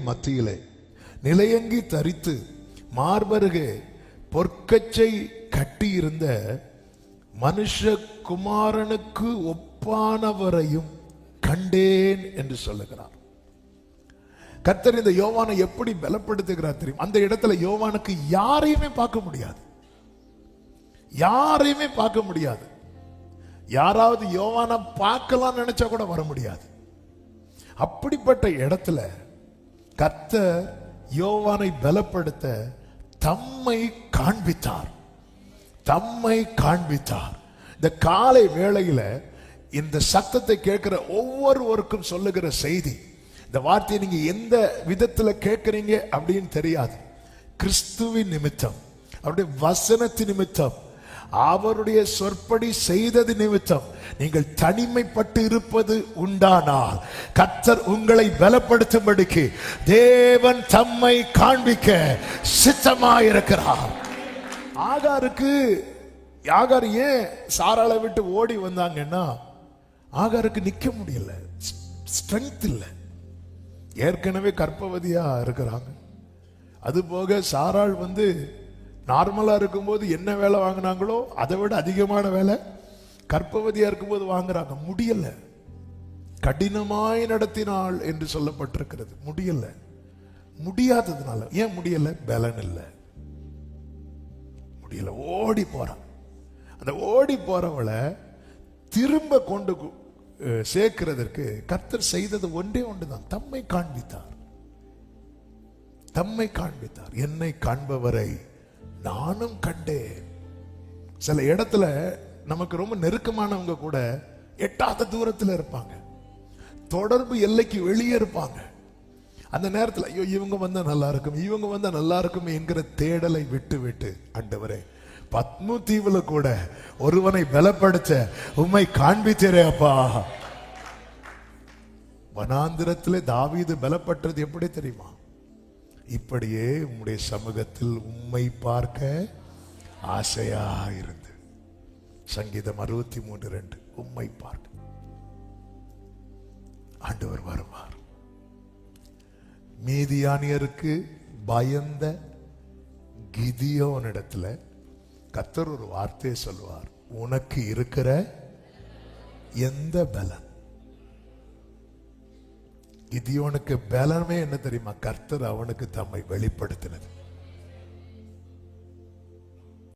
மத்தியிலே நிலையங்கி தரித்து மார்பருகே பொற்கச்சை கட்டியிருந்த மனுஷகுமாரனுக்கு ஒப்பானவரையும் கண்டேன் என்று சொல்லுகிறார். கர்த்தர் இந்த யோவானை எப்படி பலப்படுத்துகிறார் தெரியும்? அந்த இடத்துல யோவானுக்கு யாரையுமே பார்க்க முடியாது, யாரையுமே பார்க்க முடியாது. யாராவது யோவானை பார்க்கலாம் நினைச்சா கூட வர முடியாது. அப்படிப்பட்ட இடத்துல கர்த்தர் யோவானை பலப்படுத்த தம்மை காண்பித்தார், தம்மை காண்பித்தார். இந்த காலை வேளையில இந்த சத்தத்தை கேட்கிற ஒவ்வொருவருக்கும் சொல்லுகிற செய்தி, இந்த வார்த்தையை நீங்க எந்த விதத்துல கேட்கிறீங்க அப்படின்னு தெரியாது. கிறிஸ்துவின் நிமித்தம், அவருடைய வசனத்தின் நிமித்தம், அவருடைய சொற்படி செய்தது நிமித்தம் நீங்கள் தனிமைப்பட்டு இருப்பது உண்டானால் கர்த்தர் உங்களை பலப்படுத்தும்படிக்கு தேவன் தம்மை காண்பிக்க சித்தமாயிருக்கிறார். ஆகார் ஏன் சாராளை விட்டு ஓடி வந்தாங்கன்னா, ஆகாருக்கு நிக்க முடியல, ஸ்ட்ரென்த் இல்லை. ஏற்கனவே கர்ப்பவதியா இருக்கிறாங்க. அது போக சாராள் நார்மலா இருக்கும்போது என்ன வேலை வாங்கினாங்களோ அதை விட அதிகமான வேலை கர்ப்பவதியா இருக்கும்போது வாங்குறாங்க. முடியல, கடினமாய் நடத்தினாள் என்று சொல்லப்பட்டிருக்கிறது. முடியல. முடியாததுனால, ஏன் முடியல? பலன் இல்லை, முடியல. ஓடி போறான். அந்த ஓடி போறவளை திரும்ப கொண்டு சேர்க்கிறதற்கு கர்த்தர் செய்தது ஒன்றே ஒன்றுதான், தம்மை காண்பித்தார். தம்மை காண்பித்தார். என்னை காண்பவரை நானும் கண்டேன். சில இடத்துல நமக்கு ரொம்ப நெருக்கமானவங்க கூட எட்டாத தூரத்தில் இருப்பாங்க, தொடர்பு எல்லைக்கு வெளியே இருப்பாங்க. அந்த நேரத்தில் ஐயோ இவங்க வந்தா நல்லா இருக்கும், இவங்க வந்தா நல்லா இருக்கும் என்கிற தேடலை விட்டு விட்டு, ஆண்டவரே பத்மு தீவுல கூட ஒருவனை பலப்படுத்த உம்மை காண்பித்தீரே அப்பா. வனாந்திரத்திலே தாவீது பலப்பட்டது எப்படி தெரியுமா? இப்படியே உம்முடைய சமூகத்தில் உம்மை பார்க்க ஆசையா இருந்து. சங்கீதம் 63:2. உம்மை பார்க்க ஆண்டவர் வருவார். மீதியானியருக்கு பயந்த கிதியோனிடத்துல கர்த்தர் ஒரு வார்த்தையை சொல்லுவார், உனக்கு இருக்கிற எந்த பலன்? கிதியோனுக்கு பலமே என்ன தெரியுமா? கர்த்தர் அவனுக்கு தம்மை வெளிப்படுத்தினது.